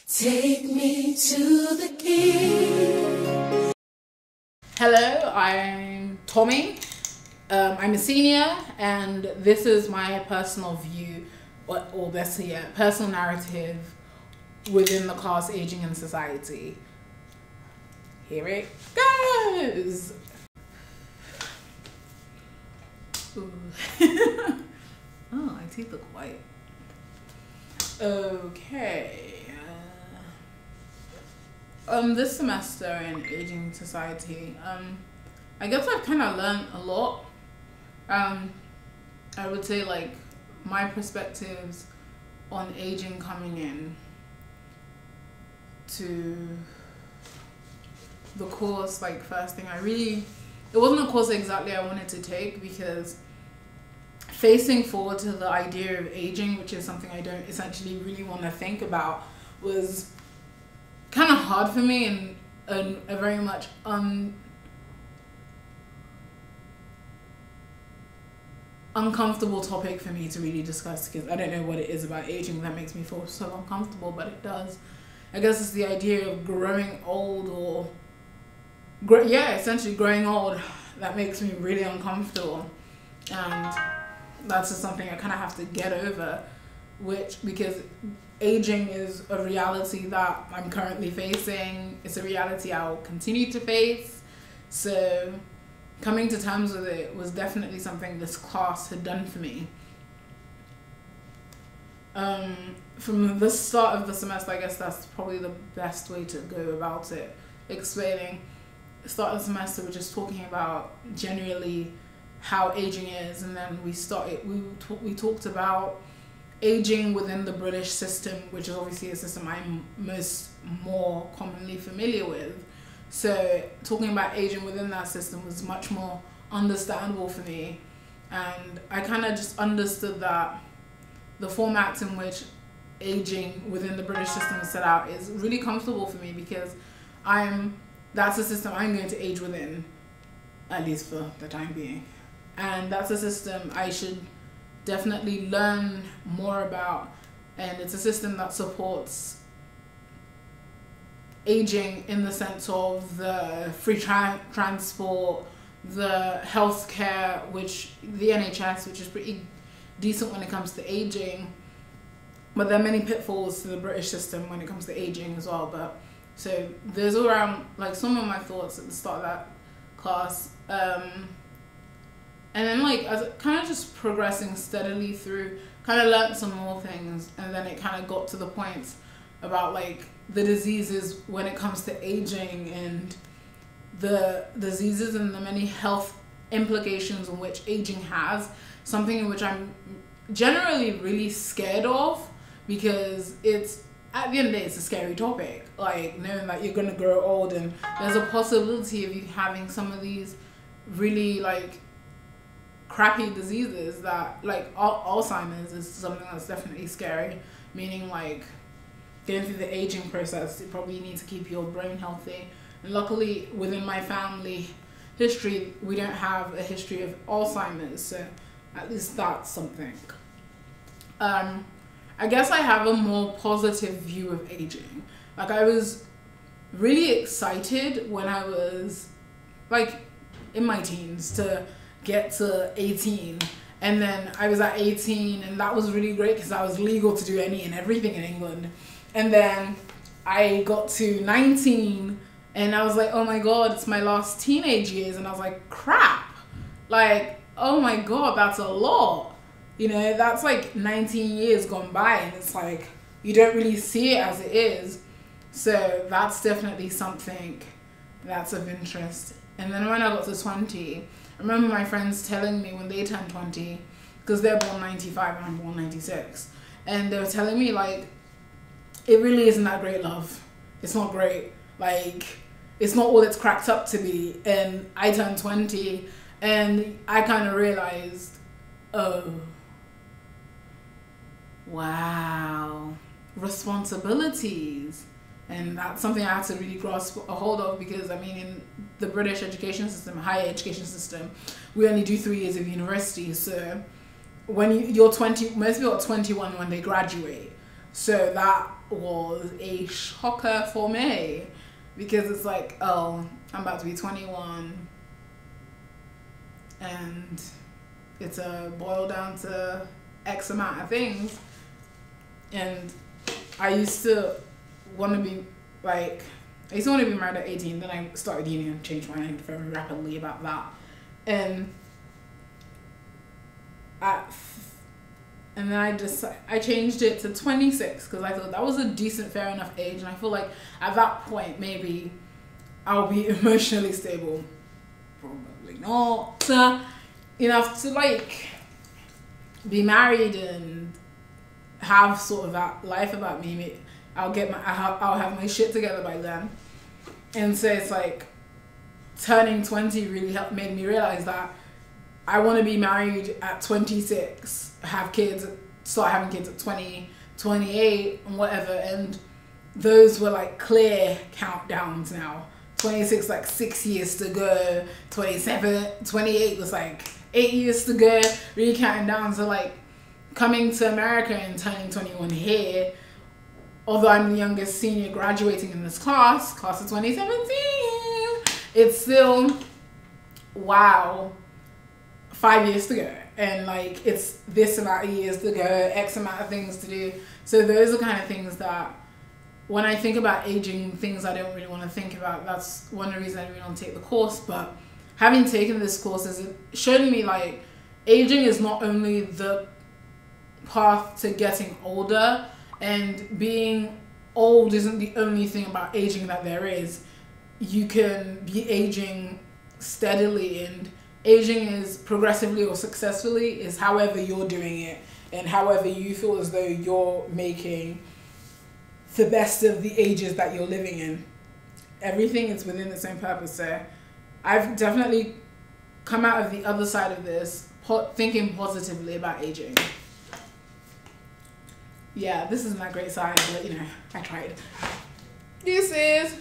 Take me to the king. Hello, I'm Tommy. I'm a senior, and this is my personal view, or let's say, personal narrative within the class Aging in Society. Here it goes. Oh, my teeth look white. Okay. This semester in Aging Society, I guess I've kind of learned a lot. I would say, like, my perspectives on aging coming in to the course. Like, first thing, it wasn't a course exactly I wanted to take, because facing forward to the idea of aging, which is something I don't essentially really want to think about, was kind of hard for me, and a very much uncomfortable topic for me to really discuss, because I don't know what it is about aging that makes me feel so uncomfortable, but it does. I guess it's the idea of growing old, essentially growing old, that makes me really uncomfortable. And that's just something I kind of have to get over, because aging is a reality that I'm currently facing. It's a reality I'll continue to face. So coming to terms with it was definitely something this class had done for me. From the start of the semester, I guess that's probably the best way to go about it. Explaining the start of the semester, we're just talking about generally how aging is, and then we talked about aging within the British system, which is obviously a system I'm more commonly familiar with. So talking about aging within that system was much more understandable for me, and I kind of just understood that the format in which aging within the British system is set out is really comfortable for me, because that's a system I'm going to age within, at least for the time being. And that's a system I should definitely learn more about, and it's a system that supports aging in the sense of the free transport, the healthcare, the NHS, which is pretty decent when it comes to aging, but there are many pitfalls to the British system when it comes to aging as well. But so there's around, like, some of my thoughts at the start of that class. And then, like, as kind of just progressing steadily through, kind of learned some more things, and then it kind of got to the point about, like, the diseases when it comes to aging, and the diseases and the many health implications in which aging has, something in which I'm generally really scared of, because at the end of the day, it's a scary topic. Like, knowing that you're going to grow old, and there's a possibility of you having some of these really, like, crappy diseases that, like, Alzheimer's is something that's definitely scary, meaning, like, going through the aging process, you probably need to keep your brain healthy. And luckily, within my family history, we don't have a history of Alzheimer's, so at least that's something. I guess I have a more positive view of aging. Like, I was really excited when I was, like, in my teens to get to 18, and then I was at 18, and that was really great because I was legal to do any and everything in England. And then I got to 19, and I was like, oh my god, it's my last teenage years, and I was like, crap, like, oh my god, that's a lot, you know, that's like 19 years gone by, and it's like you don't really see it as it is. So that's definitely something that's of interest. And then when I got to 20, I remember my friends telling me when they turned 20, because they're born 95 and I'm born 96, and they were telling me, like, it really isn't that great, love. It's not great. Like, it's not all it's cracked up to be. And I turned 20, and I kind of realized, oh, wow, responsibilities. And that's something I had to really grasp a hold of, because, I mean, in the British education system, higher education system, we only do 3 years of university. So when you're 20, most people are 21 when they graduate. So that was a shocker for me, because it's like, oh, I'm about to be 21 and it's a boil down to X amount of things. And I used to want to be like, I used to want to be married at 18. Then I started uni and changed my mind very rapidly about that. And then I changed it to 26 because I thought that was a decent, fair enough age. And I feel like at that point, maybe I'll be emotionally stable. Probably not enough to like be married and have sort of that life about me. I'll have my shit together by then. And so it's like turning 20 really made me realize that I want to be married at 26, have kids, start having kids at 20, 28 and whatever. And those were like clear countdowns now. 26, like 6 years to go. 27, 28 was like 8 years to go. Really counting down. So like coming to America and turning 21 here, although I'm the youngest senior graduating in this class of 2017, it's still, wow, 5 years to go. And like, it's this amount of years to go, X amount of things to do. So those are kind of things that, when I think about aging, things I don't really want to think about. That's one of the reasons I really don't take the course. But having taken this course has shown me like, aging is not only the path to getting older, and being old isn't the only thing about aging that there is. You can be aging steadily, and aging is progressively or successfully is however you're doing it and however you feel as though you're making the best of the ages that you're living in. Everything is within its own purpose. So I've definitely come out of the other side of this thinking positively about aging. Yeah, this isn't that great science, but you know, I tried. This is